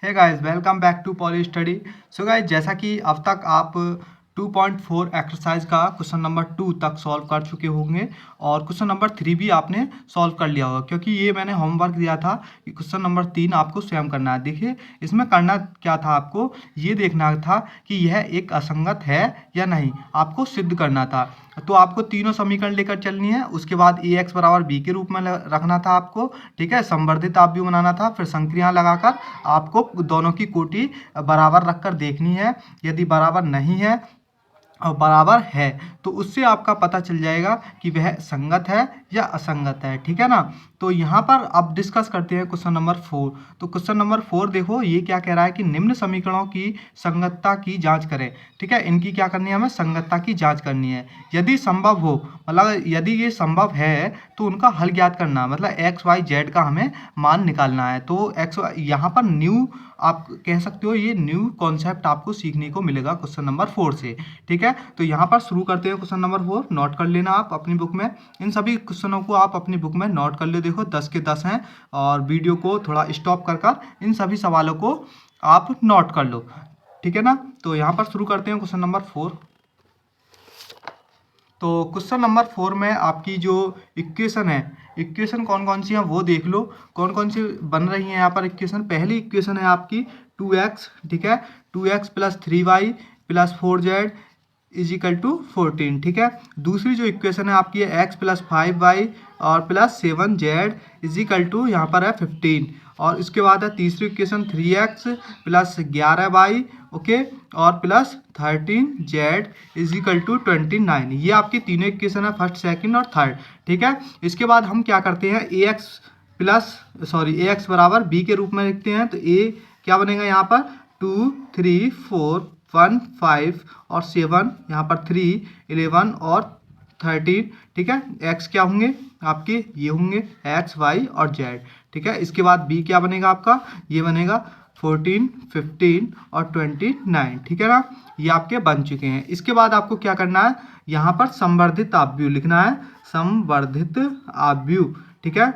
Hey guys, welcome back to poly study. So guys, जैसा कि अब तक आप 2.4 एक्सरसाइज का क्वेश्चन नंबर 2 तक सॉल्व कर चुके होंगे और क्वेश्चन नंबर 3 भी आपने सॉल्व कर लिया होगा, क्योंकि ये मैंने होमवर्क दिया था कि क्वेश्चन नंबर 3 आपको स्वयं करना है। देखिए, इसमें करना क्या था, आपको ये देखना था कि यह एक असंगत है या नहीं, आपको सिद्ध करना था। तो आपको तीनों समीकरण लेकर चलनी है, उसके बाद ए एक्स बराबर बी के रूप में रखना था आपको। ठीक है, संवर्धित आप भी बनाना था, फिर संक्रिया लगाकर आपको दोनों की कोटि बराबर रखकर देखनी है। यदि बराबर नहीं है और बराबर है तो उससे आपका पता चल जाएगा कि वह संगत है या असंगत है। ठीक है ना। तो यहाँ पर अब डिस्कस करते हैं क्वेश्चन नंबर 4। तो क्वेश्चन नंबर 4 देखो, ये क्या कह रहा है कि निम्न समीकरणों की संगतता की जांच करें। ठीक है, इनकी क्या करनी है, हमें संगतता की जांच करनी है। यदि संभव हो, मतलब यदि ये संभव है तो उनका हल ज्ञात करना, मतलब एक्स वाई जेड का हमें मान निकालना है। तो एक्स यहाँ पर न्यू आप कह सकते हो, ये न्यू कॉन्सेप्ट आपको सीखने को मिलेगा क्वेश्चन नंबर 4 से। ठीक है, तो यहाँ पर शुरू करते हैं क्वेश्चन नंबर 4। नोट कर लेना आप अपनी बुक में, इन सभी क्वेश्चनों को आप अपनी बुक में नोट कर लो। देखो 10 के 10 हैं और वीडियो को थोड़ा स्टॉप कर इन सभी सवालों को आप नोट कर लो। ठीक है ना। तो यहाँ पर शुरू करते हैं क्वेश्चन नंबर 4। तो क्वेश्चन नंबर 4 में आपकी जो इक्वेशन है, इक्वेशन कौन कौन सी है वो देख लो, कौन कौन सी बन रही है यहाँ पर इक्वेशन। पहली इक्वेशन है आपकी 2x। ठीक है, 2x plus 3y plus 4z is equal to 14। ठीक है, दूसरी जो इक्वेशन है आपकी है x प्लस 5y और plus 7z is equal to यहाँ पर है 15। और इसके बाद है तीसरी equation 3x plus 11y, okay, और plus 13z is equal to 29। ये आपकी तीनों इक्वेशन है, फर्स्ट सेकंड और थर्ड। ठीक है, इसके बाद हम क्या करते हैं, ए एक्स बराबर बी के रूप में लिखते हैं। तो ए क्या बनेगा यहाँ पर 2 3 4 1 5 और 7, यहाँ पर 3 11 और 13। ठीक है, एक्स क्या होंगे आपके, ये होंगे एक्स वाई और जेड। ठीक है, इसके बाद बी क्या बनेगा आपका, ये बनेगा 14 15 और 29। ठीक है ना, ये आपके बन चुके हैं। इसके बाद आपको क्या करना है, यहाँ पर संवर्धित आव्यूह लिखना है, संवर्धित आव्यूह। ठीक है,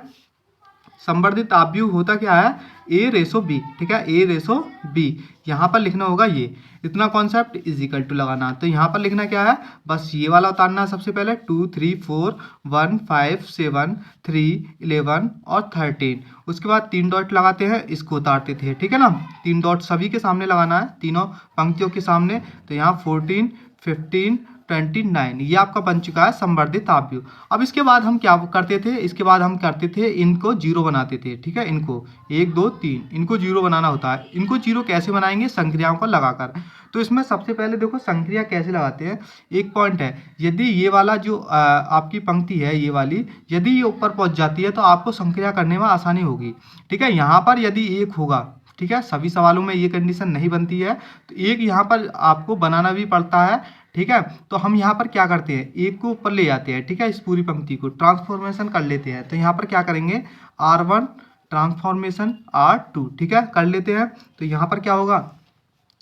संवर्धित आव्यूह होता क्या है, ए रेसो बी। ठीक है, ए रेसो बी यहाँ पर लिखना होगा। ये इतना कॉन्सेप्ट इज इक्वल टू लगाना। तो यहाँ पर लिखना क्या है, बस ये वाला उतारना है सबसे पहले, 2 3 4 1 5 7 3 11 और 13। उसके बाद 3 डॉट लगाते हैं, इसको उतारते थे। ठीक है ना, 3 डॉट सभी के सामने लगाना है, तीनों पंक्तियों के सामने। तो यहाँ 14 15 29 ये आपका बन चुका है संवर्धित आव्यूह। अब इसके बाद हम क्या करते थे, इसके बाद हम करते थे इनको जीरो बनाते थे। ठीक है, इनको 1 2 3 इनको जीरो बनाना होता है। इनको जीरो कैसे बनाएंगे, संक्रियाओं को लगाकर। तो इसमें सबसे पहले देखो संक्रिया कैसे लगाते हैं। एक पॉइंट है, यदि ये वाला जो आपकी पंक्ति है, ये वाली यदि ये ऊपर पहुंच जाती है तो आपको संक्रिया करने में आसानी होगी। ठीक है, यहाँ पर यदि एक होगा, ठीक है, सभी सवालों में ये कंडीशन नहीं बनती है, तो एक यहाँ पर आपको बनाना भी पड़ता है। ठीक है, तो हम यहाँ पर क्या करते हैं, एक को ऊपर ले जाते हैं। ठीक है, इस पूरी पंक्ति को ट्रांसफॉर्मेशन कर लेते हैं। तो यहाँ पर क्या करेंगे, R1 ट्रांसफॉर्मेशन R2। ठीक है, कर लेते हैं। तो यहाँ पर क्या होगा,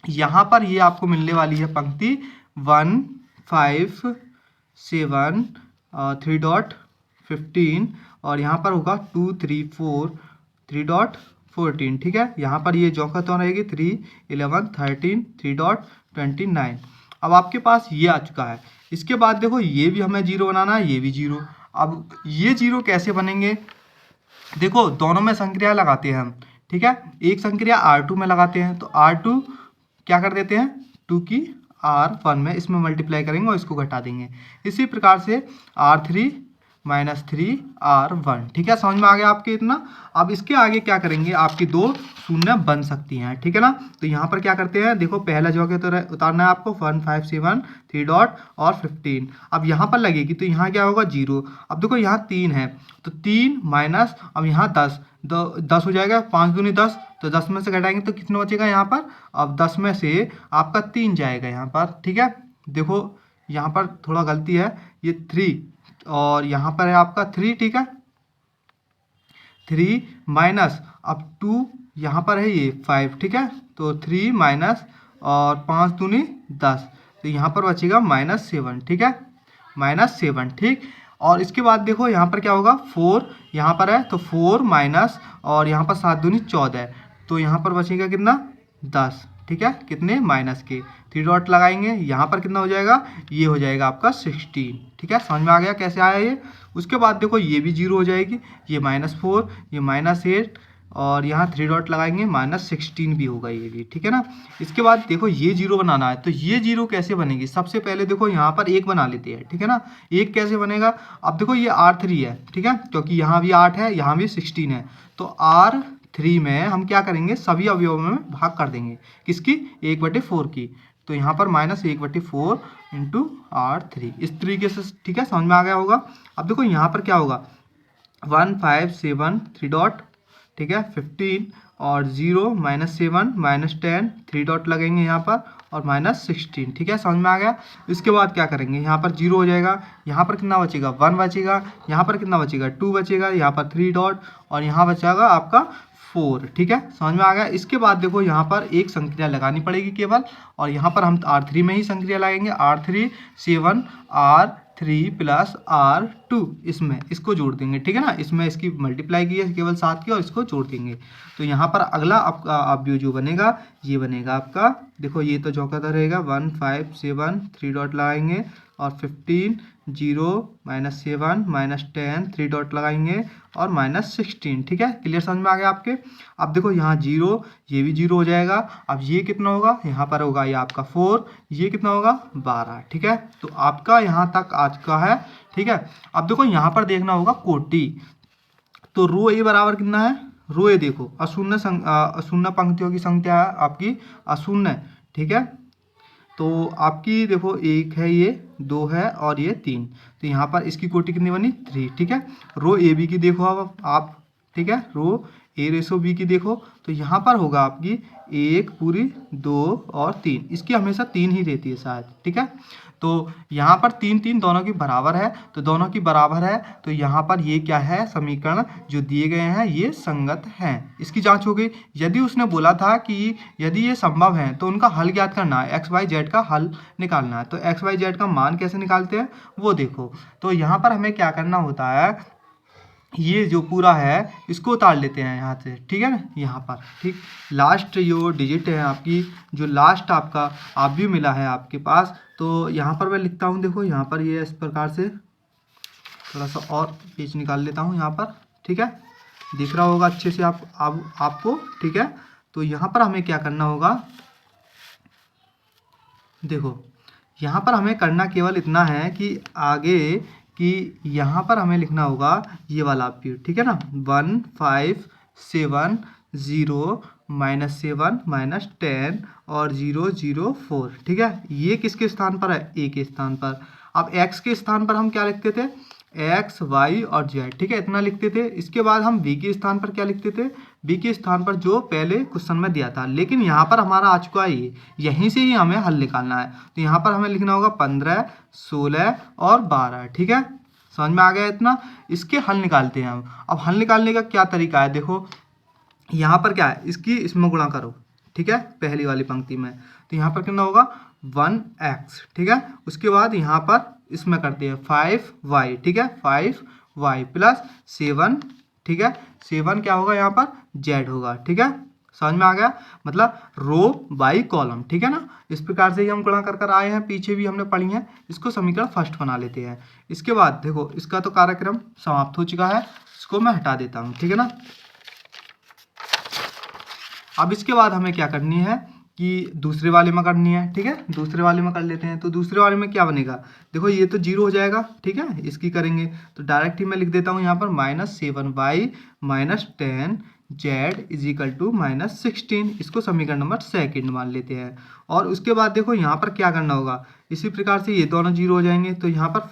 यहाँ पर ये आपको मिलने वाली है पंक्ति 1 5 7 3 डॉट 15 और यहाँ पर होगा 2 3 4 3 डॉट 14। ठीक है, यहाँ पर ये जौका तो रहेगी 3 11 13 3 डॉट 29। अब आपके पास ये आ चुका है। इसके बाद देखो ये भी हमें जीरो बनाना है, ये भी जीरो। अब ये जीरो कैसे बनेंगे, देखो दोनों में संक्रिया लगाते हैं हम। ठीक है, एक संक्रिया R2 में लगाते हैं, तो R2 क्या कर देते हैं, 2 की R1 में इसमें मल्टीप्लाई करेंगे और इसको घटा देंगे। इसी प्रकार से R3 माइनस 3R1। ठीक है, समझ में आ गया आपके इतना। अब इसके आगे क्या करेंगे, आपकी दो शून्य बन सकती हैं। ठीक है ना, तो यहाँ पर क्या करते हैं, देखो पहला जो है तो उतारना है आपको 1 5 7 3 डॉट और 15। अब यहाँ पर लगेगी तो यहाँ क्या होगा, जीरो। अब देखो यहाँ 3 है, तो 3 माइनस, अब यहाँ 10 10 हो जाएगा, 5 दूनी 10, तो 10 में से घटाएंगे तो कितना बचेगा यहाँ पर, अब 10 में से आपका 3 जाएगा यहाँ पर। ठीक है, देखो यहाँ पर थोड़ा गलती है, ये 3 और यहाँ पर है आपका 3। ठीक है, 3 माइनस, अब 2 यहाँ पर है ये 5। ठीक है, तो 3 माइनस और 5 दूनी 10, तो यहाँ पर बचेगा -7। ठीक है, -7। ठीक, और इसके बाद देखो यहाँ पर क्या होगा, 4 यहाँ पर है, तो 4 माइनस और यहाँ पर 7 दूनी 14। तो यहाँ पर बचेगा कितना 10, ठीक है, कितने माइनस के, 3 डॉट लगाएंगे, यहाँ पर कितना हो जाएगा, ये हो जाएगा आपका 16, ठीक है। समझ में आ गया कैसे आया ये। उसके बाद देखो ये भी 0 हो जाएगी, ये -4, ये -8 और यहाँ 3 डॉट लगाएंगे, -16 भी होगा ये भी, ठीक है ना। इसके बाद देखो ये 0 बनाना है, तो ये 0 कैसे बनेगी, सबसे पहले देखो यहाँ पर 1 बना लेते हैं, ठीक है ना। 1 कैसे बनेगा, अब देखो ये R3 है, ठीक है, क्योंकि यहाँ भी 8 है, यहाँ भी 16 है, तो R3 में हम क्या करेंगे, सभी अवयवों में भाग कर देंगे, किसकी, 1/4 की, तो यहाँ पर -1/4 इंटू R3 इस तरीके से, ठीक है, समझ में आ गया होगा। अब देखो यहाँ पर क्या होगा, 1 5 7 3 डॉट, ठीक है, 15 और 0 -7 -10 3 डॉट लगेंगे यहाँ पर और -16, ठीक है, समझ में आ गया। इसके बाद क्या करेंगे, यहाँ पर 0 हो जाएगा, यहाँ पर कितना बचेगा 1 बचेगा, यहाँ पर कितना बचेगा 2 बचेगा, यहाँ पर 3 डॉट और यहाँ बचेगा आपका 4, ठीक है, समझ में आ गया। इसके बाद देखो यहाँ पर एक संक्रिया लगानी पड़ेगी केवल, और यहाँ पर हम R3 में ही संक्रिया लगाएंगे, R3 7 R3 प्लस R2 इसमें इसको जोड़ देंगे, ठीक है ना, इसमें इसकी मल्टीप्लाई की है केवल 7 की और इसको जोड़ देंगे, तो यहाँ पर अगला आपका अवयव जो बनेगा ये बनेगा आपका, देखो ये तो चौकाता रहेगा, 1 5 7 3 डॉट लगाएंगे और 15 0 -7 -10 3 डॉट लगाएंगे और -16, ठीक है, क्लियर, समझ में आ गया आपके। अब देखो यहाँ 0, ये भी 0 हो जाएगा, अब ये कितना होगा, यहाँ पर होगा ये आपका 4, ये कितना होगा 12, ठीक है, तो आपका यहाँ तक आज का है, ठीक है। अब देखो यहाँ पर देखना होगा कोटि, तो रो ए बराबर कितना है, रो ए देखो अशून्य पंक्तियों की संख्या है आपकी अशून्य, ठीक है, तो आपकी देखो 1 है, ये 2 है और ये 3, तो यहाँ पर इसकी कोटि कितनी बनी 3, ठीक है। रो ए बी की देखो अब आप, ठीक है, रो ए रेशो बी की देखो, तो यहाँ पर होगा आपकी 1 पूरी 2 और 3, इसकी हमेशा 3 ही रहती है शायद, ठीक है, तो यहाँ पर 3 3 दोनों की बराबर है, तो दोनों की बराबर है, तो यहाँ पर ये क्या है, समीकरण जो दिए गए हैं ये संगत हैं, इसकी जांच हो गई। यदि उसने बोला था कि यदि ये संभव है तो उनका हल ज्ञात करना है, एक्स वाई जेड का हल निकालना है, तो एक्स वाई जेड का मान कैसे निकालते हैं वो देखो, तो यहाँ पर हमें क्या करना होता है, ये जो पूरा है इसको उतार लेते हैं यहाँ से, ठीक है ना, यहाँ पर, ठीक, लास्ट जो डिजिट है आपकी, जो लास्ट आपका आप भी मिला है आपके पास, तो यहाँ पर मैं लिखता हूँ, देखो यहाँ पर ये इस प्रकार से थोड़ा सा और पेज निकाल लेता हूँ यहाँ पर, ठीक है, दिख रहा होगा अच्छे से आपको, ठीक है। तो यहाँ पर हमें क्या करना होगा, देखो यहाँ पर हमें करना केवल इतना है कि आगे कि यहाँ पर हमें लिखना होगा ये वाला पीरियड, ठीक है ना, 1 5 7 0 -7 -10 और 0 0 4, ठीक है, ये किसके स्थान पर है, ए के स्थान पर। अब एक्स के स्थान पर हम क्या लिखते थे, एक्स वाई और जेड, ठीक है, इतना लिखते थे। इसके बाद हम बी के स्थान पर क्या लिखते थे, बी के स्थान पर जो पहले क्वेश्चन में दिया था, लेकिन यहाँ पर हमारा आ चुका है ये, यहीं से ही हमें हल निकालना है, तो यहाँ पर हमें लिखना होगा 15 16 और 12, ठीक है, समझ में आ गया इतना। इसके हल निकालते हैं हम। अब हल निकालने का क्या तरीका है, देखो यहाँ पर क्या है, इसकी इसमें गुणा करो, ठीक है, पहली वाली पंक्ति में, तो यहाँ पर कितना होगा 1x, ठीक है, उसके बाद यहाँ पर इसमें करते हैं 5y, ठीक है, 5y प्लस 7, ठीक है, 7 क्या होगा यहाँ पर z होगा, ठीक है, समझ में आ गया, मतलब रो बाई कॉलम, ठीक है ना, इस प्रकार से ही हम गुणा कर कर आए हैं, पीछे भी हमने पढ़ी है। इसको समीकरण फर्स्ट बना लेते हैं। इसके बाद देखो इसका तो कार्यक्रम समाप्त हो चुका है, इसको मैं हटा देता हूँ, ठीक है ना। अब इसके बाद हमें क्या करनी है कि दूसरे वाले में करनी है, ठीक है, दूसरे वाले में कर लेते हैं। तो दूसरे वाले में क्या बनेगा, देखो ये तो 0 हो जाएगा, ठीक है, इसकी करेंगे तो डायरेक्ट ही मैं लिख देता हूँ यहाँ पर -7y -10 z इजिकल टू -16, इसको समीकरण नंबर सेकंड मान लेते हैं। और उसके बाद देखो यहाँ पर क्या करना होगा, इसी प्रकार से ये दोनों 0 हो जाएंगे, तो यहाँ पर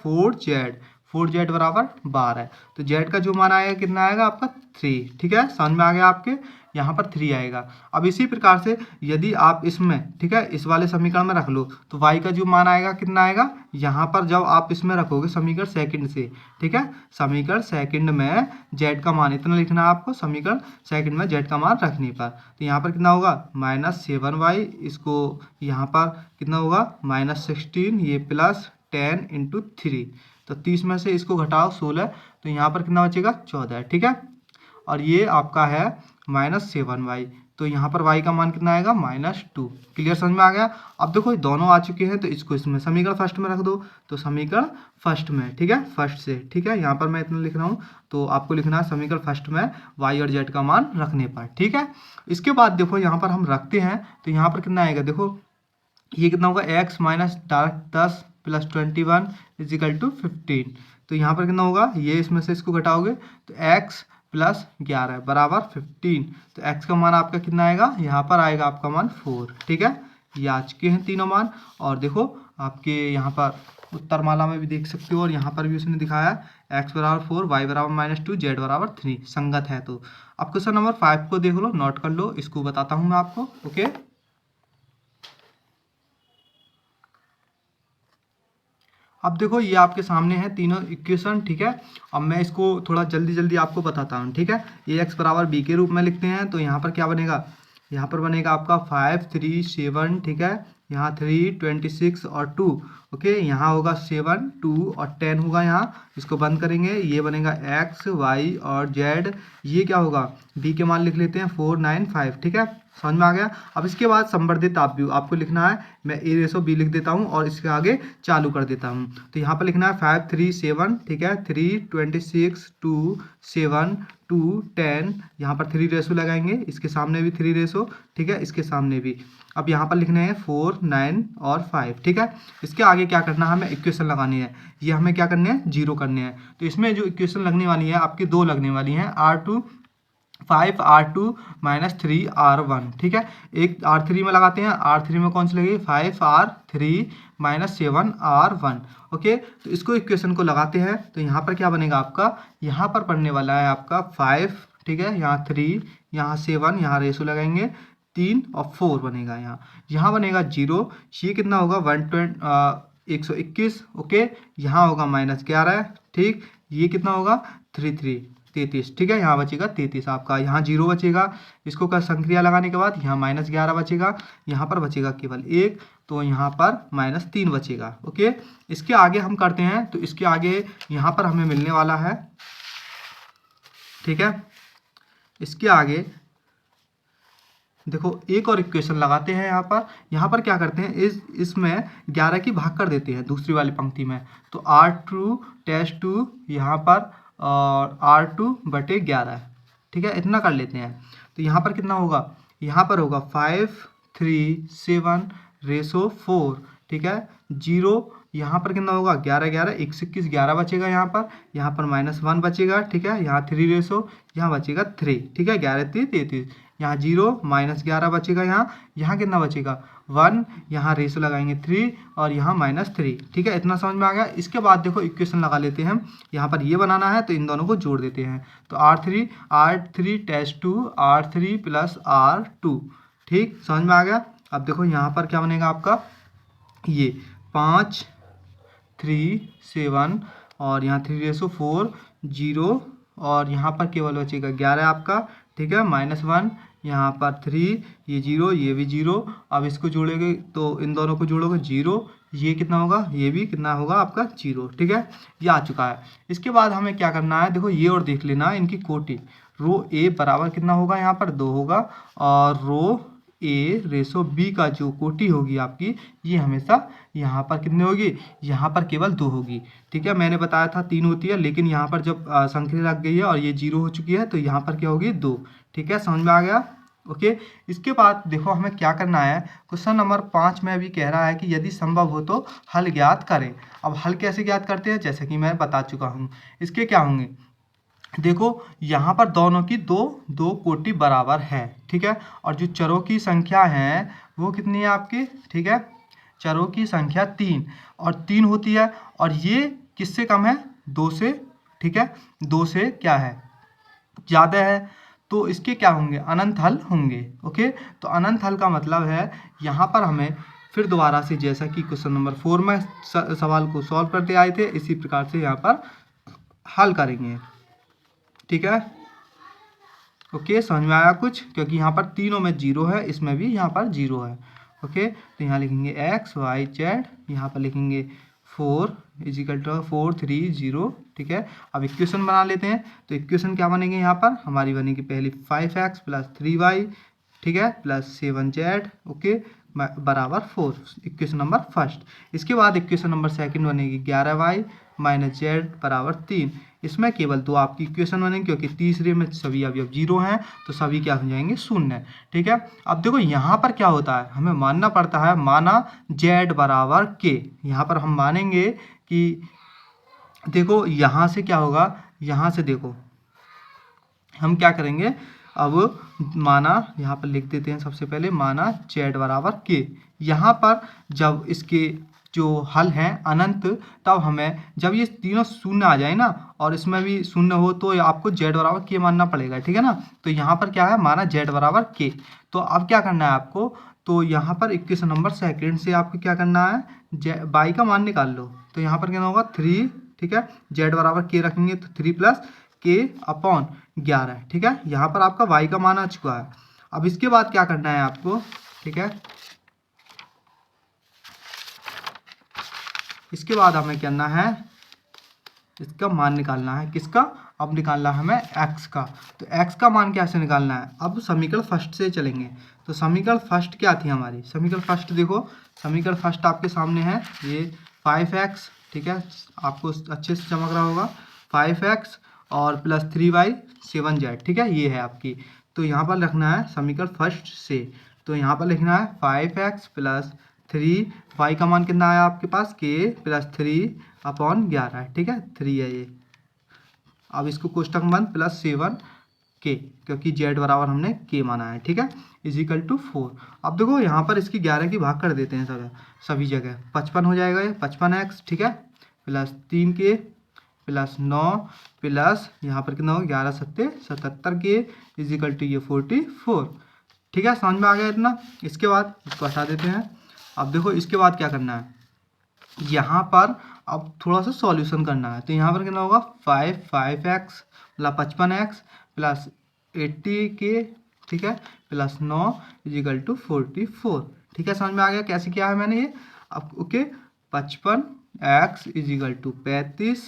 4z बराबर 12, तो z का जो मान आएगा कितना आएगा आपका 3, ठीक है, समझ में आ गया आपके, यहाँ पर 3 आएगा। अब इसी प्रकार से यदि आप इसमें, ठीक है, इस वाले समीकरण में रख लो तो y का जो मान आएगा कितना आएगा, यहाँ पर जब आप इसमें रखोगे समीकरण सेकंड से, ठीक है, समीकरण सेकंड में z का मान इतना लिखना है आपको, समीकरण सेकंड में z का मान रखने पर, तो यहाँ पर कितना होगा -7y, इसको यहाँ पर कितना होगा -16, ये प्लस 10 × 3, तो 30 में से इसको घटाओ 16, तो यहाँ पर कितना बचेगा 14, ठीक है, और ये आपका है -7y। तो यहाँ पर y का मान कितना आएगा -2। क्लियर, समझ में आ गया। अब देखो दोनों आ चुके हैं तो इसको इसमें समीकरण फर्स्ट में रख दो। तो समीकरण फर्स्ट में, ठीक है, फर्स्ट से, ठीक है, यहाँ पर मैं इतना लिख रहा हूँ। तो आपको लिखना है समीकरण फर्स्ट में y और z का मान रखने पर, ठीक है। इसके बाद देखो यहाँ पर हम रखते हैं तो यहाँ पर कितना आएगा, देखो ये कितना होगा, x minus 10 plus 21 is equal to 15। तो यहाँ पर कितना होगा, ये इसमें से इसको घटाओगे तो x प्लस 11 बराबर 15। तो x का मान आपका कितना आएगा, यहाँ पर आएगा आपका मान 4, ठीक है। ये आ चुके हैं तीनों मान। और देखो आपके यहाँ पर उत्तर माला में भी देख सकते हो और यहाँ पर भी उसने दिखाया x बराबर 4, y बराबर -2, z बराबर 3 संगत है। तो अब क्वेश्चन नंबर 5 को देख लो, नोट कर लो, इसको बताता हूँ मैं आपको। ओके, अब देखो ये आपके सामने है तीनों इक्वेशन, ठीक है। अब मैं इसको थोड़ा जल्दी जल्दी आपको बताता हूँ, ठीक है। ये x बराबर b के रूप में लिखते हैं तो यहाँ पर क्या बनेगा, यहाँ पर बनेगा आपका 5, 3, 7, ठीक है। यहाँ 3, 26 और 2, ओके। यहाँ होगा 7, 2 और 10 होगा यहाँ, इसको बंद करेंगे। ये बनेगा x, y और z। ये क्या होगा, b के मान लिख लेते हैं 4, 9, 5, ठीक है। समझ में आ गया। अब इसके बाद संवर्धित आपको लिखना है। मैं a रेशो b लिख देता हूँ और इसके आगे चालू कर देता हूँ। तो यहाँ पर लिखना है 5, 3, 7, ठीक है, 3, 26, 2, 7, 2, 10। यहाँ पर 3 रेशो लगाएंगे, इसके सामने भी 3 रेशो, ठीक है, इसके सामने भी। अब यहाँ पर लिखने हैं 4, 9 और 5, ठीक है। इसके आगे क्या करना है, हमें इक्वेशन लगानी है। ये हमें क्या करने हैं, 0 करने हैं। तो इसमें जो इक्वेशन लगने वाली है आपकी 2 लगने वाली हैं, R2 5R2 -3 R1, ठीक है। एक R3 में लगाते हैं, R3 में कौन सी लगेगी, 5R3 -7 R1, ओके। तो इसको इक्वेशन को लगाते हैं तो यहाँ पर क्या बनेगा आपका, यहाँ पर पढ़ने वाला है आपका 5, ठीक है, यहाँ 3, यहाँ 7, यहाँ रेशो लगाएंगे 3 और 4 बनेगा। यहाँ बनेगा 0। ये कितना होगा 121, ओके। यहाँ होगा -11, ठीक। ये कितना होगा 33, ठीक है। यहाँ बचेगा 33 आपका, यहाँ 0 बचेगा। इसको का संक्रिया लगाने के बाद यहाँ -11 बचेगा, यहाँ पर बचेगा केवल 1, तो यहाँ पर -3 बचेगा, ओके। इसके आगे हम करते हैं तो इसके आगे यहाँ पर हमें मिलने वाला है, ठीक है। इसके आगे देखो एक और इक्वेशन लगाते हैं। यहाँ पर क्या करते हैं, इसमें 11 की भाग कर देते हैं दूसरी वाली पंक्ति में। तो R2 -2 यहाँ पर और R2/11, ठीक है, इतना कर लेते हैं। तो यहाँ पर कितना होगा, यहाँ पर होगा 5, 3, 7 रेशो 4, ठीक है, 0। यहाँ पर कितना होगा 11, 11, 21, 11 बचेगा यहाँ पर -1 बचेगा, ठीक है। यहाँ 3 रेशो, यहाँ बचेगा 3, ठीक है, 11, 3, 33। यहाँ 0 -11 बचेगा, यहाँ कितना बचेगा 1, यहाँ रेशो लगाएंगे 3 और यहाँ -3, ठीक है। इतना समझ में आ गया। इसके बाद देखो इक्वेशन लगा लेते हैं। यहाँ पर ये बनाना है तो इन दोनों को जोड़ देते हैं। तो R3 -2 R3 + R2, ठीक, समझ में आ गया। अब देखो यहाँ पर क्या बनेगा आपका, ये 5, 3, 7 और यहाँ 3 रेशो 4, 0 और यहाँ पर केवल बचेगा 11 आपका, ठीक है, -1, यहाँ पर 3, ये 0, ये भी 0। अब इसको जोड़ेंगे तो इन दोनों को जोड़ोगे 0, ये कितना होगा, ये भी कितना होगा आपका 0, ठीक है। ये आ चुका है। इसके बाद हमें क्या करना है, देखो ये और देख लेना इनकी कोटि। रो ए बराबर कितना होगा, यहाँ पर 2 होगा और रो ए रेशो बी का जो कोटि होगी आपकी, ये हमेशा यहाँ पर कितनी होगी, यहाँ पर केवल 2 होगी, ठीक है। मैंने बताया था 3 होती है, लेकिन यहाँ पर जब संख्या लग गई है और ये 0 हो चुकी है तो यहाँ पर क्या होगी 2, ठीक है, समझ में आ गया, ओके। इसके बाद देखो हमें क्या करना है, क्वेश्चन नंबर 5 में भी कह रहा है कि यदि संभव हो तो हल ज्ञात करें। अब हल कैसे ज्ञात करते हैं, जैसे कि मैं बता चुका हूँ। इसके क्या होंगे, देखो यहाँ पर दोनों की दो कोटि बराबर है, ठीक है। और जो चरों की संख्या है वो कितनी है आपकी, ठीक है, चरों की संख्या 3 और 3 होती है। और ये किससे कम है, 2 से, ठीक है, 2 से क्या है, ज़्यादा है। तो इसके क्या होंगे, अनंत हल होंगे, ओके। तो अनंत हल का मतलब है यहाँ पर हमें फिर दोबारा से, जैसा कि क्वेश्चन नंबर 4 में सवाल को सॉल्व करते आए थे, इसी प्रकार से यहाँ पर हल करेंगे, ठीक है, ओके। समझ में आया कुछ, क्योंकि यहाँ पर तीनों में 0 है, इसमें भी यहाँ पर 0 है, ओके। तो यहाँ लिखेंगे x y z, यहाँ पर लिखेंगे 4, इज इक्वल टू 4 3 0, ठीक है। अब इक्वेशन बना लेते हैं। तो इक्वेशन क्या बनेगी यहाँ पर हमारी बनेगी पहली 5x प्लस 3y, ठीक है, प्लस 7z, ओके, बराबर 4, इक्वेशन नंबर फर्स्ट। इसके बाद इक्वेशन नंबर सेकंड बनेगी 11y माइनस जेड बराबर 3। इसमें केवल दो आपकी इक्वेशन बनेंगे क्योंकि तीसरे में सभी अवयव जीरो हैं, तो सभी क्या हो जाएंगे, शून्य, ठीक है। अब देखो यहाँ पर क्या होता है, हमें मानना पड़ता है, माना z बराबर k। यहाँ पर हम मानेंगे कि देखो यहाँ से क्या होगा, यहाँ से देखो हम क्या करेंगे, अब माना यहाँ पर लिख देते हैं सबसे पहले, माना z बराबर k। यहाँ पर जब इसके जो हल हैं अनंत, तब हमें जब ये तीनों शून्य आ जाए ना और इसमें भी शून्य हो तो आपको z बराबर k मानना पड़ेगा, ठीक है ना। तो यहाँ पर क्या है, माना z बराबर k। तो अब क्या करना है आपको, तो यहाँ पर इक्वेशन नंबर सेकंड से आपको क्या करना है, बाई का मान निकाल लो। तो यहाँ पर क्या होगा 3, ठीक है, z बराबर k रखेंगे तो 3 प्लस k अपॉन 11, ठीक है। यहाँ पर आपका y का मान आ चुका है। अब इसके बाद क्या करना है आपको, ठीक है, इसके बाद हमें करना है, इसका मान निकालना है, किसका, अब निकालना है हमें x का। तो x का मान कैसे निकालना है, अब समीकरण फर्स्ट से चलेंगे। तो समीकरण फर्स्ट क्या थी हमारी, समीकरण फर्स्ट देखो, समीकरण फर्स्ट आपके सामने है, ये 5x, ठीक है, आपको अच्छे से चमक रहा होगा, 5x और प्लस 3y 7z, ठीक है, ये है आपकी। तो यहाँ पर लिखना है समीकरण फर्स्ट से, तो यहाँ पर लिखना है 5x प्लस 3y का मान कितना आया आपके पास, k प्लस 3 अपॉन 11, ठीक है, 3 है ये। अब इसको कोष्टक बंद प्लस 7k, क्योंकि z बराबर हमने k माना है, ठीक है, इज इक्वल टू 4। अब देखो यहाँ पर इसकी 11 की भाग कर देते हैं सभी जगह, 55 हो जाएगा ये, 55x, ठीक है, प्लस 3k प्लस 9 प्लस यहाँ पर कितना होगा 11 सत्ते 77k इज इक्वल टू ये 44, ठीक है, समझ में आ गया इतना। इसके बाद इसको हटा देते हैं। अब देखो इसके बाद क्या करना है, यहाँ पर अब थोड़ा सा सॉल्यूशन करना है। तो यहाँ पर कितना होगा 5x मतलब 55x प्लस 80k, ठीक है, प्लस 9 इज इक्वल टू 44, ठीक है, समझ में आ गया कैसे किया है मैंने ये। अब okay, 55x is equal to 35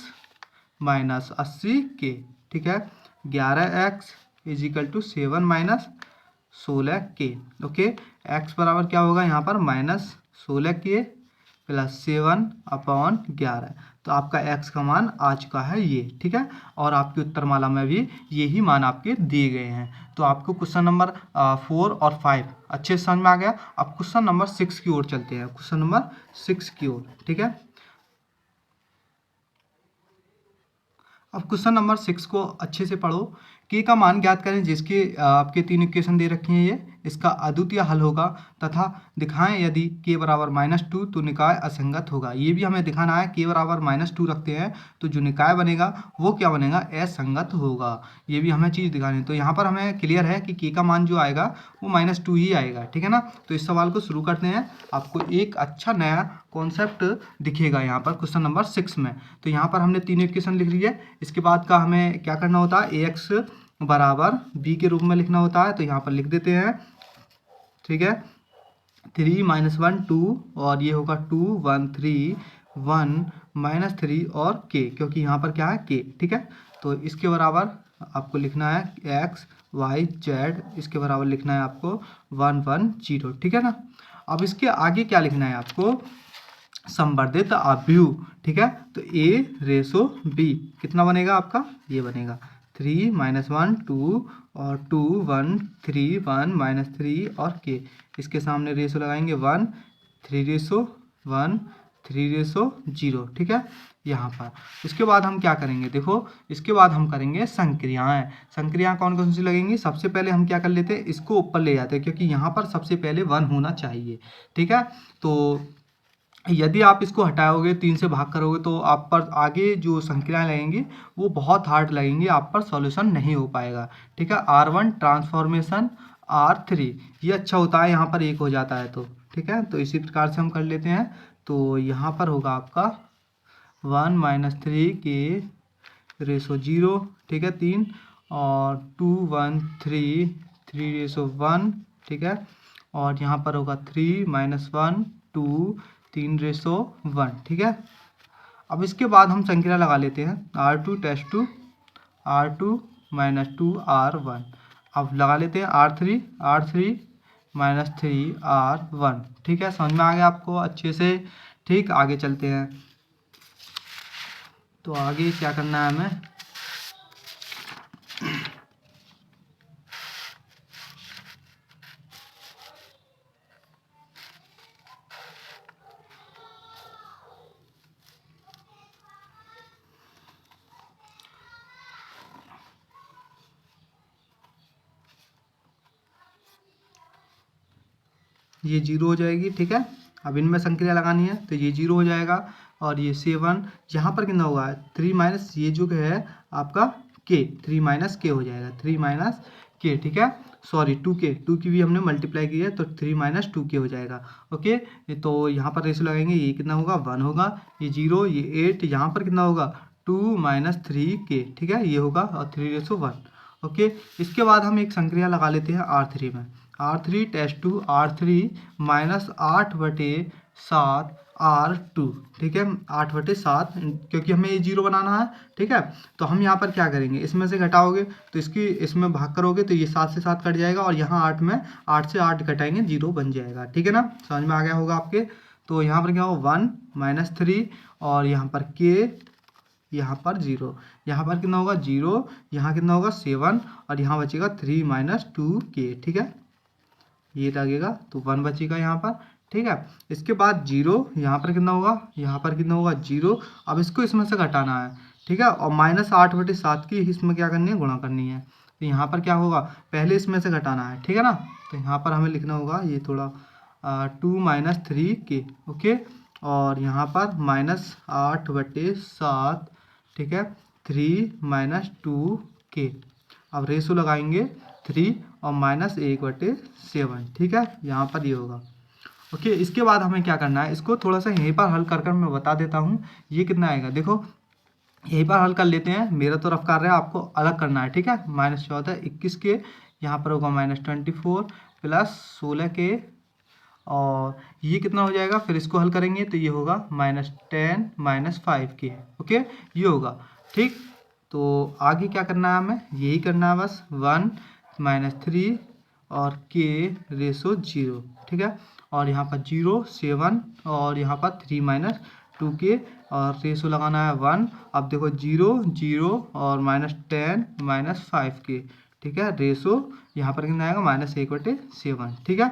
minus 80k, ठीक है, 11x is equal to 7 minus 16k, okay, x बराबर क्या होगा यहाँ पर माइनस 16k प्लस 7 अपॉन 11। तो आपका x का मान आ चुका है ये, ठीक है, और आपकी उत्तरमाला में भी यही मान आपके दिए गए हैं। तो आपको क्वेश्चन नंबर 4 और 5 अच्छे से समझ में आ गया। अब क्वेश्चन नंबर 6 की ओर चलते हैं, क्वेश्चन नंबर 6 की ओर, ठीक है। अब क्वेश्चन नंबर 6 को अच्छे से पढ़ो। k का मान ज्ञात करें जिसके आपके 3 इक्वेशन दे रखी हैं, ये इसका अद्वितीय हल होगा तथा दिखाएं यदि k बराबर -2 तो निकाय असंगत होगा। ये भी हमें दिखाना है, k बराबर -2 रखते हैं तो जो निकाय बनेगा वो क्या बनेगा, असंगत होगा। ये भी हमें चीज़ दिखानी है। तो यहाँ पर हमें क्लियर है कि k का मान जो आएगा वो -2 ही आएगा, ठीक है ना। तो इस सवाल को शुरू करते हैं। आपको एक अच्छा नया कॉन्सेप्ट दिखेगा यहाँ पर क्वेश्चन नंबर 6 में। तो यहाँ पर हमने 3 इक्वेशन लिख ली है। इसके बाद का हमें क्या करना होता है, ax बराबर b के रूप में लिखना होता है। तो यहाँ पर लिख देते हैं, ठीक है, 3 - 1 2 और ये होगा 2 1 3 1 -3 और k, क्योंकि यहाँ पर क्या है k, ठीक है। तो इसके बराबर आपको लिखना है x y z, इसके बराबर लिखना है आपको 1 1 0, ठीक है ना। अब इसके आगे क्या लिखना है आपको, संवर्धित अवयव, ठीक है। तो a रेशो b कितना बनेगा आपका, ये बनेगा 3 - 1 2 और 2 1 3 1 -3 और k, इसके सामने रेशो लगाएंगे 1 3:1 3:0, ठीक है, यहाँ पर। इसके बाद हम क्या करेंगे, देखो इसके बाद हम करेंगे संक्रियाएं। संक्रियाएं कौन कौन सी लगेंगी, सबसे पहले हम क्या कर लेते हैं, इसको ऊपर ले जाते हैं क्योंकि यहाँ पर सबसे पहले 1 होना चाहिए, ठीक है। तो यदि आप इसको हटाओगे 3 से भाग करोगे तो आप पर आगे जो संक्रियाएं लगेंगी वो बहुत हार्ड लगेंगी, आप पर सॉल्यूशन नहीं हो पाएगा, ठीक है। R1 ट्रांसफॉर्मेशन R3 ये अच्छा होता है, यहाँ पर 1 हो जाता है तो, ठीक है। तो इसी प्रकार से हम कर लेते हैं। तो यहाँ पर होगा आपका 1 - 3 रेशो 0, ठीक है, 3 और 2 1 3 3:1, ठीक है, और यहाँ पर होगा 3 - 1 2 3:1, ठीक है। अब इसके बाद हम संक्रिया लगा लेते हैं R2 test 2 R2 minus 2R1। अब लगा लेते हैं R3 माइनस 3R1। ठीक है, समझ में आ गया आपको अच्छे से। ठीक, आगे चलते हैं। तो आगे क्या करना है हमें, ये 0 हो जाएगी। ठीक है, अब इनमें संक्रिया लगानी है तो ये 0 हो जाएगा और ये 7 यहाँ पर कितना होगा 3 माइनस ये जो है आपका k, 3 माइनस के हो जाएगा, 3 माइनस के। ठीक है, सॉरी 2 की भी हमने मल्टीप्लाई की है तो 3 माइनस 2 हो जाएगा। ओके, तो यहाँ पर रेशो लगाएंगे, ये कितना होगा 1 होगा, ये 0 ये 8, यहाँ पर कितना होगा 2 माइनस 3k। ठीक है, ये होगा और 3:1। ओके, इसके बाद हम एक संक्रिया लगा लेते हैं R3 में। R3 test 2 R3 minus 8/7 R2। ठीक है, 8/7 क्योंकि हमें ये 0 बनाना है। ठीक है, तो हम यहाँ पर क्या करेंगे, इसमें से घटाओगे तो इसमें भाग करोगे तो ये 7 से 7 कट जाएगा और यहाँ 8 में 8 से 8 घटाएंगे 0 बन जाएगा। ठीक है ना, समझ में आ गया होगा आपके। तो यहाँ पर क्या होगा 1 माइनस 3 और यहाँ पर k, यहाँ पर 0, यहाँ पर कितना होगा 0, यहाँ कितना होगा 7 और यहाँ बचेगा 3 माइनस 2k। ठीक है, ये लगेगा तो 1 बचेगा यहाँ पर। ठीक है, इसके बाद 0, यहाँ पर कितना होगा, यहाँ पर कितना होगा 0। अब इसको इसमें से घटाना है। ठीक है, और माइनस 8/7 की इसमें क्या करनी है, गुणा करनी है। तो यहाँ पर क्या होगा, पहले इसमें से घटाना है। ठीक है ना, तो यहाँ पर हमें लिखना होगा ये थोड़ा 2 माइनस 3k। ओके, और यहाँ पर माइनस 8/7। ठीक है, 3 माइनस 2k। अब रेशो लगाएंगे 3 और माइनस 1/7। ठीक है, यहाँ पर ये होगा। ओके, इसके बाद हमें क्या करना है, इसको थोड़ा सा यहीं पर हल कर मैं बता देता हूँ ये कितना आएगा। देखो यहीं पर हल कर लेते हैं, मेरा तो रफ कर रहा है, आपको अलग करना है। ठीक है, -14 21k, यहाँ पर होगा -24 प्लस 16k और ये कितना हो जाएगा, फिर इसको हल करेंगे तो ये होगा -10 -5k। ओके, ये होगा। ठीक, तो आगे क्या करना है हमें, यही करना है बस, 1 माइनस 3 और k रेशो 0। ठीक है, और यहाँ पर 0 7 और यहाँ पर 3 माइनस 2k और रेशो लगाना है 1। अब देखो 0 0 और -10 -5k। ठीक है, रेशो यहाँ पर कितना आएगा -1/7। ठीक है,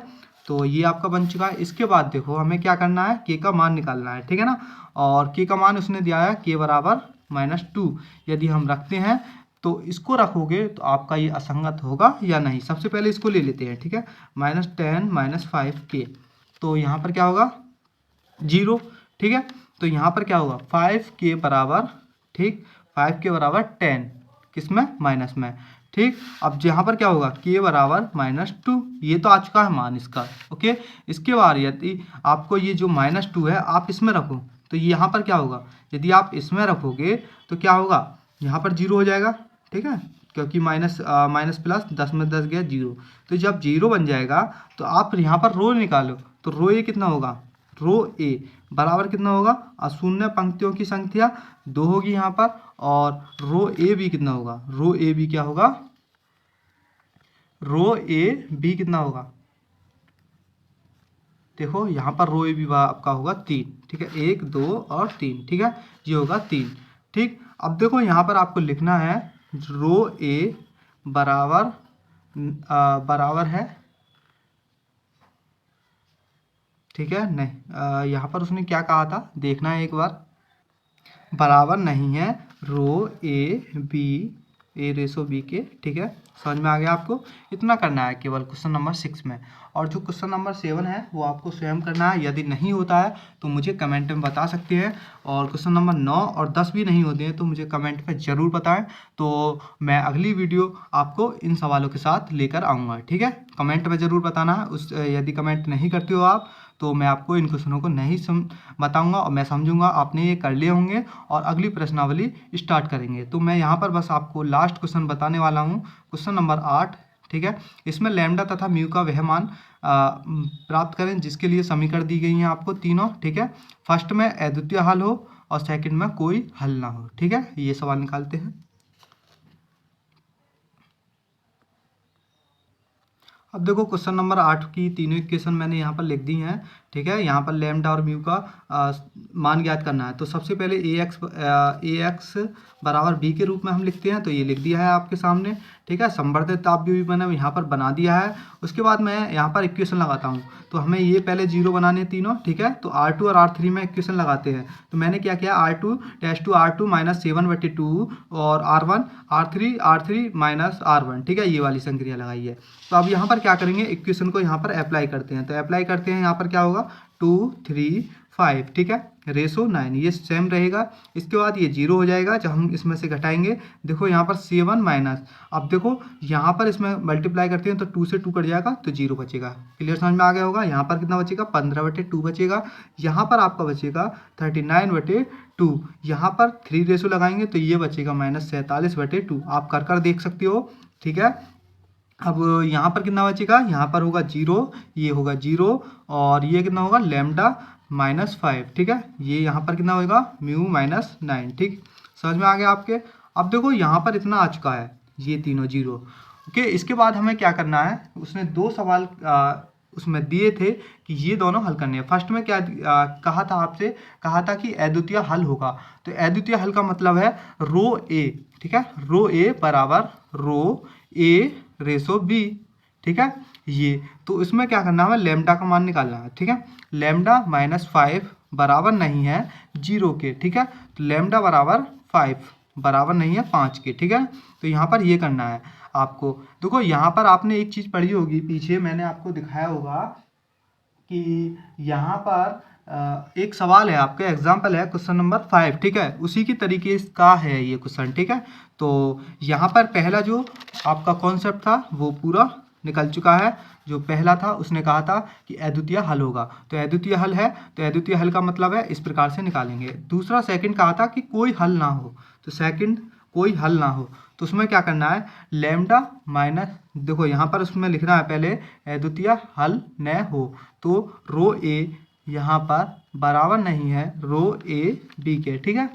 तो ये आपका बन चुका है। इसके बाद देखो हमें क्या करना है, k का मान निकालना है। ठीक है ना, और k का मान उसने दिया है k बराबर -2। यदि हम रखते हैं तो इसको रखोगे तो आपका ये असंगत होगा या नहीं। सबसे पहले इसको ले लेते हैं। ठीक है, -10 -5k, तो यहाँ पर क्या होगा 0। ठीक है, तो यहाँ पर क्या होगा 5k बराबर, ठीक 5k बराबर 10 किसमें, माइनस में। ठीक, अब यहाँ पर क्या होगा k बराबर -2, ये तो आ चुका है मान इसका। ओके, इसके बाद यदि आपको ये जो -2 है आप इसमें रखो तो यहाँ पर क्या होगा, यदि आप इसमें रखोगे तो क्या होगा, यहाँ पर 0 हो जाएगा। ठीक है, क्योंकि माइनस प्लस 10 में 10 गया 0, तो जब 0 बन जाएगा तो आप यहाँ पर रो निकालो तो रो ए कितना होगा, रो ए बराबर कितना होगा, अशून्य पंक्तियों की संख्या 2 होगी यहाँ पर, और रो ए बी कितना होगा, रो ए बी क्या होगा, रो ए बी कितना होगा, देखो यहाँ पर रो ए बी आपका होगा 3। ठीक है, 1 2 और 3। ठीक है, ये होगा 3। ठीक, अब देखो यहाँ पर आपको लिखना है रो ए बराबर बराबर है, ठीक है, नहीं यहाँ पर उसने क्या कहा था देखना है एक बार, बराबर नहीं है रो A B A ratio B के। ठीक है, समझ में आ गया आपको। इतना करना है केवल क्वेश्चन नंबर 6 में, और जो क्वेश्चन नंबर 7 है वो आपको स्वयं करना है। यदि नहीं होता है तो मुझे कमेंट में बता सकते हैं, और क्वेश्चन नंबर 9 और 10 भी नहीं होते हैं तो मुझे कमेंट में ज़रूर बताएं, तो मैं अगली वीडियो आपको इन सवालों के साथ लेकर आऊँगा। ठीक है, कमेंट में ज़रूर बताना है। यदि कमेंट नहीं करते हो आप तो मैं आपको इन क्वेश्चनों को नहीं बताऊंगा और मैं समझूंगा आपने ये कर लिए होंगे, और अगली प्रश्नावली स्टार्ट करेंगे। तो मैं यहाँ पर बस आपको लास्ट क्वेश्चन बताने वाला हूँ, क्वेश्चन नंबर 8। ठीक है, इसमें लैम्डा तथा म्यू का वह मान प्राप्त करें जिसके लिए समीकरण दी गई हैं आपको तीनों। ठीक है, फर्स्ट में अद्वितीय हल हो और सेकंड में कोई हल ना हो। ठीक है, ये सवाल निकालते हैं। अब देखो क्वेश्चन नंबर 8 की तीनों इक्वेशन मैंने यहाँ पर लिख दी हैं। ठीक है, यहाँ पर लैम्डा और म्यू का मान ज्ञात करना है। तो सबसे पहले ए एक्स बराबर बी के रूप में हम लिखते हैं, तो ये लिख दिया है आपके सामने। ठीक है, संवर्धित ताप भी मैंने यहाँ पर बना दिया है। उसके बाद मैं यहाँ पर इक्वेशन लगाता हूँ, तो हमें ये पहले जीरो बनाने तीनों। ठीक है, तो R2 और R3 में इक्वेशन लगाते हैं। तो मैंने क्या किया, R2 dash to R2 minus 7/2 और R3 माइनस R1। ठीक है, ये वाली संक्रिया लगाई है। तो अब यहाँ पर क्या करेंगे, इक्वेशन को यहाँ पर अप्लाई करते हैं। तो अप्लाई करते हैं, यहाँ पर क्या होगा 2 3 5। ठीक है, रेशो 9, ये सेम रहेगा। इसके बाद ये जीरो हो जाएगा जब हम इसमें से घटाएंगे। देखो यहाँ पर 7 माइनस, अब देखो यहाँ पर इसमें मल्टीप्लाई करते हैं तो 2 से 2 कट जाएगा तो जीरो बचेगा। क्लियर समझ में आ गया होगा। यहाँ पर कितना बचेगा, 15/2 बचेगा। यहाँ पर आपका बचेगा 39/2। यहाँ पर 3 रेशो लगाएंगे तो ये बचेगा -47/2। आप कर देख सकते हो। ठीक है, अब यहाँ पर कितना बचेगा, यहाँ पर होगा जीरो, ये होगा जीरो, और ये कितना होगा लैम्डा -5। ठीक है, ये यहाँ पर कितना होगा म्यू -9। ठीक, समझ में आ गया आपके। अब देखो यहाँ पर इतना आ चुका है, ये तीनों जीरो। ओके, इसके बाद हमें क्या करना है, उसने 2 सवाल उसमें दिए थे कि ये दोनों हल करने हैं। फर्स्ट में क्या कहा था आपसे, कहा था कि अद्वितीय हल होगा। तो अद्वितीय हल का मतलब है रो ए। ठीक है, रो ए बराबर रो ए रेशो बी। ठीक है, ये तो इसमें क्या करना है, हमें लैम्डा का मान निकालना है। ठीक है, लैम्डा -5 बराबर नहीं है 0 के। ठीक है, तो लैम्डा बराबर 5 बराबर नहीं है 5 के। ठीक है, तो यहाँ पर ये करना है आपको। देखो यहाँ पर आपने एक चीज़ पढ़ी होगी, पीछे मैंने आपको दिखाया होगा कि यहाँ पर एक सवाल है आपका, एग्जाम्पल है क्वेश्चन नंबर 5। ठीक है, उसी की तरीके का है ये क्वेश्चन। ठीक है, तो यहाँ पर पहला जो आपका कॉन्सेप्ट था वो पूरा निकल चुका है। जो पहला था उसने कहा था कि अद्वितीय हल होगा, तो अद्वितीय हल है, तो अद्वितीय हल का मतलब है इस प्रकार से निकालेंगे। दूसरा सेकंड कहा था कि कोई हल ना हो, तो सेकंड कोई हल ना हो, तो उसमें क्या करना है, लैम्डा माइनस, देखो यहाँ पर उसमें लिखना है पहले अद्वितीय हल न हो, तो रो ए यहाँ पर बराबर नहीं है रो ए बी के। ठीक है,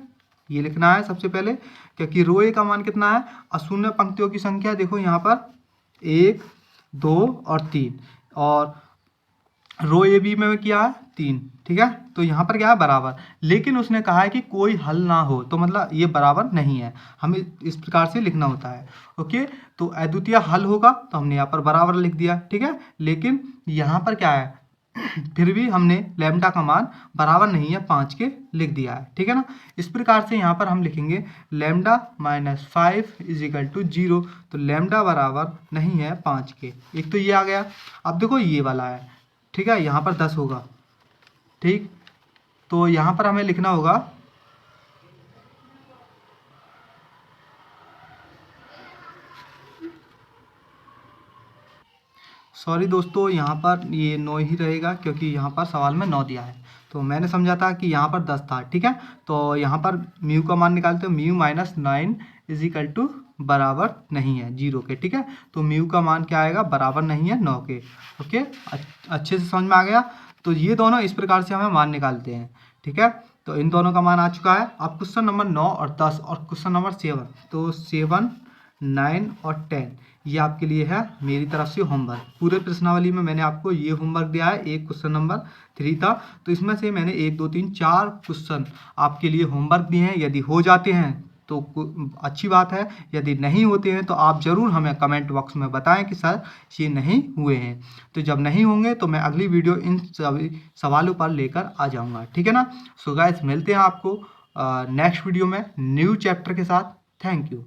ये लिखना है सबसे पहले, क्योंकि रो ए का मान कितना है, अशून्य पंक्तियों की संख्या देखो यहाँ पर 1 2 और 3, और रो ए बी में क्या है 3। ठीक है, तो यहाँ पर क्या है बराबर, लेकिन उसने कहा है कि कोई हल ना हो, तो मतलब ये बराबर नहीं है, हमें इस प्रकार से लिखना होता है। ओके, तो अद्वितीय हल होगा तो हमने यहाँ पर बराबर लिख दिया। ठीक है, लेकिन यहाँ पर क्या है फिर भी हमने लैम्डा का मान बराबर नहीं है 5 के लिख दिया है। ठीक है ना, इस प्रकार से यहाँ पर हम लिखेंगे लैम्डा -5 = 0, तो लैम्डा बराबर नहीं है 5 के। एक तो ये आ गया। अब देखो ये वाला है। ठीक है, यहाँ पर 10 होगा। ठीक, तो यहाँ पर हमें लिखना होगा सॉरी दोस्तों, यहाँ पर ये 9 ही रहेगा, क्योंकि यहाँ पर सवाल में 9 दिया है, तो मैंने समझा था कि यहाँ पर 10 था। ठीक है, तो यहाँ पर म्यू का मान निकालते हो, म्यू -9 = बराबर नहीं है 0 के। ठीक है, तो म्यू का मान क्या आएगा, बराबर नहीं है 9 के। ओके, अच्छे से समझ में आ गया। तो ये दोनों इस प्रकार से हमें मान निकालते हैं। ठीक है, तो इन दोनों का मान आ चुका है। अब क्वेश्चन नंबर 9 और 10 और क्वेश्चन नंबर 7, तो 7 9 और 10 ये आपके लिए है मेरी तरफ से होमवर्क। पूरे प्रश्नावली में मैंने आपको ये होमवर्क दिया है। एक क्वेश्चन नंबर 3 था, तो इसमें से मैंने 1 2 3 4 क्वेश्चन आपके लिए होमवर्क दिए हैं। यदि हो जाते हैं तो अच्छी बात है, यदि नहीं होते हैं तो आप ज़रूर हमें कमेंट बॉक्स में बताएं कि सर ये नहीं हुए हैं। तो जब नहीं होंगे तो मैं अगली वीडियो इन सभी सवालों पर लेकर आ जाऊँगा। ठीक है ना। सो गाइस, मिलते हैं आपको नेक्स्ट वीडियो में न्यू चैप्टर के साथ। Thank you.